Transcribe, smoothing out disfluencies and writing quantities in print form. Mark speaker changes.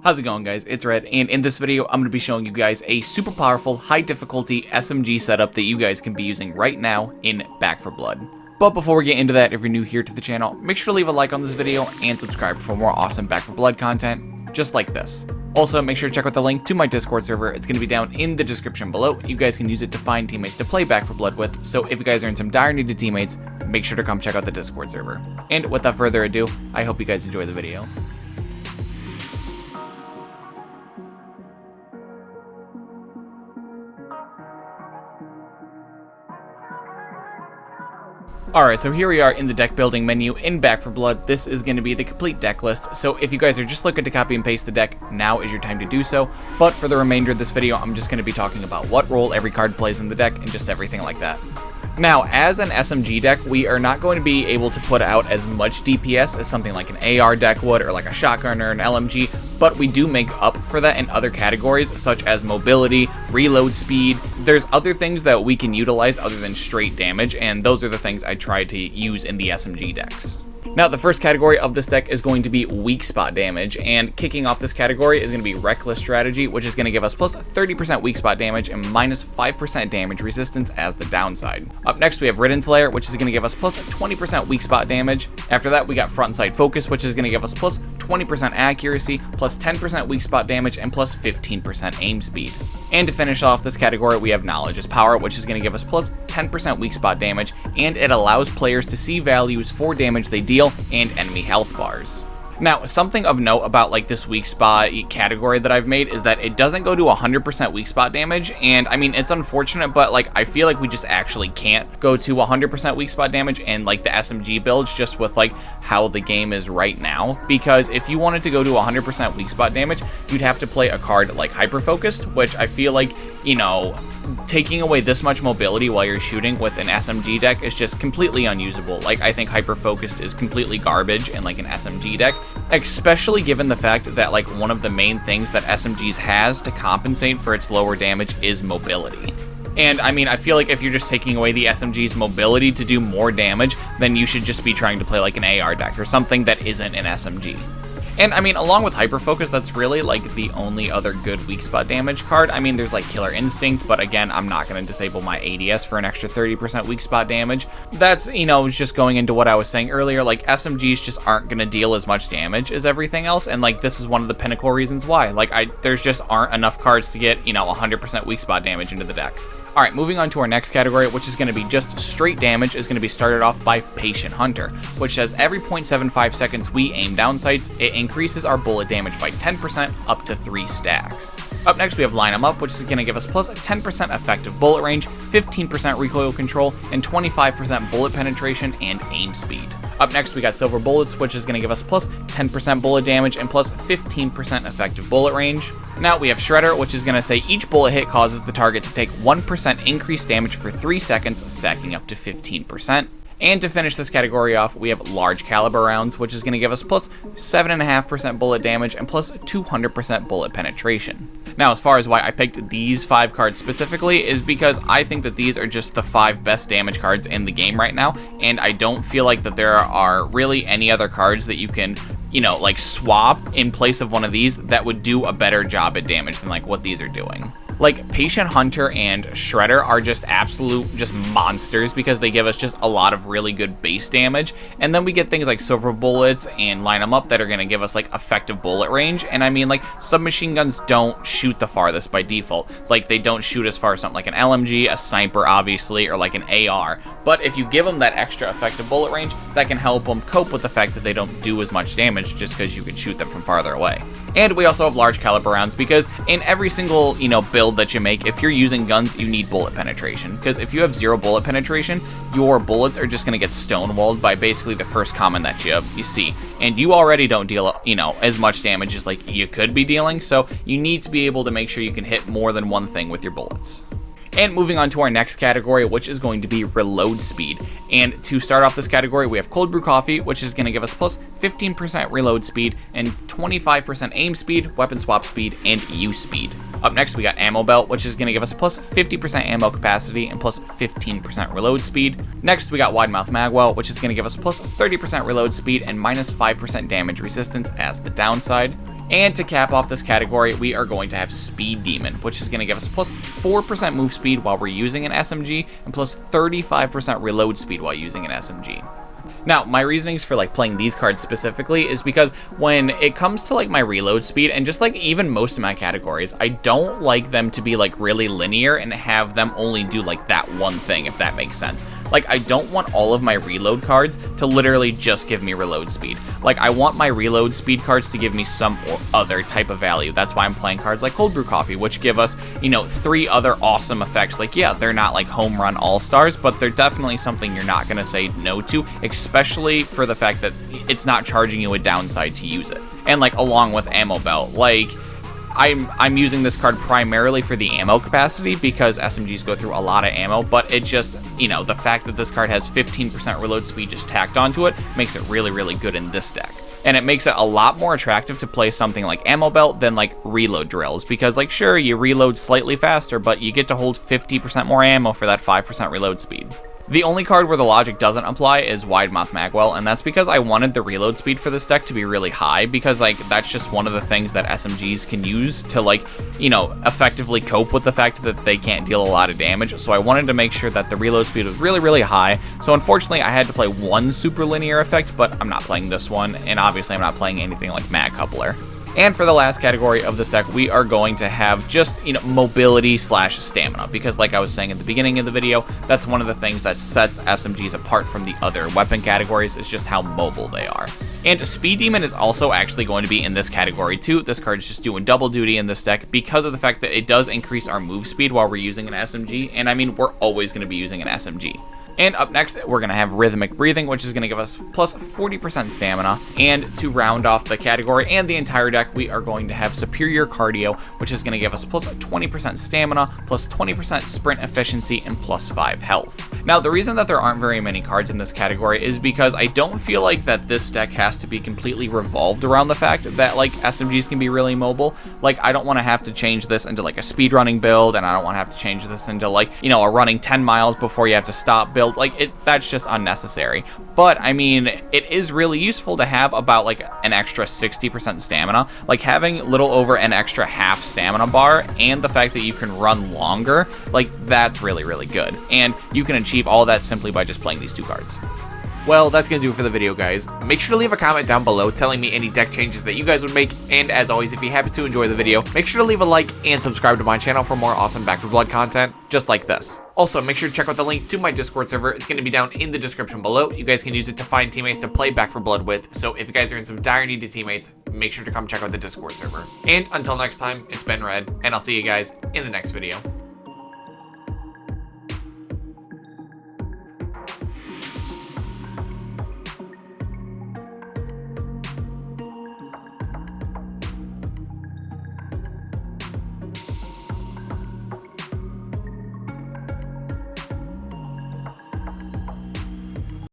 Speaker 1: How's it going, guys? It's Red, and in this video I'm going to be showing you guys a super powerful high difficulty SMG setup that you guys can be using right now in Back 4 Blood. But before we get into that, if you're new here to the channel, make sure to leave a like on this video and subscribe for more awesome Back 4 Blood content just like this. Also, make sure to check out the link to my Discord server. It's going to be down in the description below. You guys can use it to find teammates to play Back 4 Blood with, so if you guys are in some dire need to teammates, make sure to come check out the Discord server. And without further ado, I hope you guys enjoy the video. Alright, so here we are in the deck building menu in Back 4 Blood. This is going to be the complete deck list, so if you guys are just looking to copy and paste the deck, now is your time to do so. But for the remainder of this video, I'm just going to be talking about what role every card plays in the deck and just everything like that. Now, as an SMG deck, we are not going to be able to put out as much DPS as something like an AR deck would, or like a shotgun or an LMG, but we do make up for that in other categories, such as mobility, reload speed. There's other things that we can utilize other than straight damage, and those are the things I try to use in the SMG decks. Now, the first category of this deck is going to be weak spot damage, and kicking off this category is going to be Reckless Strategy, which is going to give us plus 30% weak spot damage and minus 5% damage resistance as the downside. Up next, we have Ridden Slayer, which is going to give us plus 20% weak spot damage. After that, we got Front Side Focus, which is going to give us plus 20% accuracy, plus 10% weak spot damage, and plus 15% aim speed. And to finish off this category, we have Knowledge's Power, which is going to give us plus 10% weak spot damage, and it allows players to see values for damage they deal and enemy health bars. Now, something of note about like this weak spot category that I've made is that it doesn't go to 100% weak spot damage, and I mean, it's unfortunate, but like I feel like we just actually can't go to 100% weak spot damage in like the SMG builds just with like how the game is right now, because if you wanted to go to 100% weak spot damage, you'd have to play a card like Hyper Focused, which I feel like, you know, taking away this much mobility while you're shooting with an SMG deck is just completely unusable. Like, I think Hyper Focused is completely garbage in like an SMG deck, especially given the fact that like one of the main things that SMGs has to compensate for its lower damage is mobility. And I mean, I feel like if you're just taking away the SMG's mobility to do more damage, then you should just be trying to play like an AR deck or something that isn't an SMG. And I mean, along with Hyper Focus, that's really like the only other good weak spot damage card. I mean, there's like Killer Instinct, but again, I'm not going to disable my ADS for an extra 30% weak spot damage. That's, you know, just going into what I was saying earlier, like SMGs just aren't going to deal as much damage as everything else, and like this is one of the pinnacle reasons why. Like, there's just aren't enough cards to get, you know, 100% weak spot damage into the deck. Alright, moving on to our next category, which is going to be just straight damage, is going to be started off by Patient Hunter, which says every 0.75 seconds we aim down sights, it increases our bullet damage by 10% up to 3 stacks. Up next, we have Line 'em Up, which is going to give us plus 10% effective bullet range, 15% recoil control, and 25% bullet penetration and aim speed. Up next, we got Silver Bullets, which is going to give us plus 10% bullet damage and plus 15% effective bullet range. Now we have Shredder, which is going to say each bullet hit causes the target to take 1% increased damage for 3 seconds, stacking up to 15%. And to finish this category off, we have Large Caliber Rounds, which is going to give us plus 7.5% bullet damage and plus 200% bullet penetration. Now, as far as why I picked these 5 cards specifically is because I think that these are just the 5 best damage cards in the game right now, and I don't feel like that there are really any other cards that you can, you know, like swap in place of one of these that would do a better job at damage than like what these are doing. Like, Patient Hunter and Shredder are just absolute just monsters because they give us just a lot of really good base damage, and then we get things like Silver Bullets and Line 'em Up that are going to give us like effective bullet range. And I mean, like, submachine guns don't shoot the farthest by default. Like, they don't shoot as far as something like an LMG, a sniper obviously, or like an AR, but if you give them that extra effective bullet range, that can help them cope with the fact that they don't do as much damage just because you can shoot them from farther away. And we also have Large Caliber Rounds because in every single, you know, build that you make, if you're using guns, you need bullet penetration, because if you have 0 bullet penetration, your bullets are just going to get stonewalled by basically the first common that you see, and you already don't deal, you know, as much damage as like you could be dealing, so you need to be able to make sure you can hit more than one thing with your bullets. And moving on to our next category, which is going to be reload speed. And to start off this category, we have Cold Brew Coffee, which is going to give us plus 15% reload speed and 25% aim speed, weapon swap speed, and use speed. Up next, we got Ammo Belt, which is going to give us plus 50% ammo capacity and plus 15% reload speed. Next, we got Wide Mouth Magwell, which is going to give us plus 30% reload speed and minus 5% damage resistance as the downside. And to cap off this category, we are going to have Speed Demon, which is going to give us plus 4% move speed while we're using an SMG, and plus 35% reload speed while using an SMG. Now, my reasonings for like playing these cards specifically is because when it comes to like my reload speed and just like even most of my categories, I don't like them to be like really linear and have them only do like that one thing, if that makes sense. Like, I don't want all of my reload cards to literally just give me reload speed. Like, I want my reload speed cards to give me some other type of value. That's why I'm playing cards like Cold Brew Coffee, which give us, you know, 3 other awesome effects. Like, yeah, they're not like home run all-stars, but they're definitely something you're not going to say no to, especially for the fact that it's not charging you a downside to use it. And like, along with Ammo Belt, like, I'm using this card primarily for the ammo capacity because SMGs go through a lot of ammo, but it just, you know, the fact that this card has 15% reload speed just tacked onto it makes it really, really good in this deck. And it makes it a lot more attractive to play something like Ammo Belt than like reload drills, because like, sure, you reload slightly faster, but you get to hold 50% more ammo for that 5% reload speed. The only card where the logic doesn't apply is Wide Mouth Magwell, and that's because I wanted the reload speed for this deck to be really high, because like, that's just one of the things that SMGs can use to like, you know, effectively cope with the fact that they can't deal a lot of damage. So I wanted to make sure that the reload speed was really, really high. So unfortunately, I had to play one super linear effect, but I'm not playing this one, and obviously I'm not playing anything like Mag Coupler. And for the last category of this deck, we are going to have just, you know, mobility slash stamina, because like I was saying at the beginning of the video, that's one of the things that sets SMGs apart from the other weapon categories, is just how mobile they are. And Speed Demon is also actually going to be in this category too. This card is just doing double duty in this deck because of the fact that it does increase our move speed while we're using an SMG, and I mean, we're always going to be using an SMG. And up next, we're going to have Rhythmic Breathing, which is going to give us plus 40% stamina. And to round off the category and the entire deck, we are going to have Superior Cardio, which is going to give us plus 20% stamina, plus 20% sprint efficiency, and plus 5 health. Now, the reason that there aren't very many cards in this category is because I don't feel like that this deck has to be completely revolved around the fact that like SMGs can be really mobile. Like, I don't want to have to change this into like a speedrunning build, and I don't want to have to change this into like, you know, a running 10 miles before you have to stop build. Like, that's just unnecessary. But I mean, it is really useful to have about like an extra 60% stamina. Like, having little over an extra half stamina bar, and the fact that you can run longer, like, that's really, really good. And you can achieve all that simply by just playing these 2 cards. Well, that's going to do it for the video, guys. Make sure to leave a comment down below telling me any deck changes that you guys would make, and as always, if you happen to enjoy the video, make sure to leave a like and subscribe to my channel for more awesome Back 4 Blood content just like this. Also, make sure to check out the link to my Discord server. It's going to be down in the description below. You guys can use it to find teammates to play Back 4 Blood with, so if you guys are in some dire need of teammates, make sure to come check out the Discord server. And until next time, it's been Red, and I'll see you guys in the next video.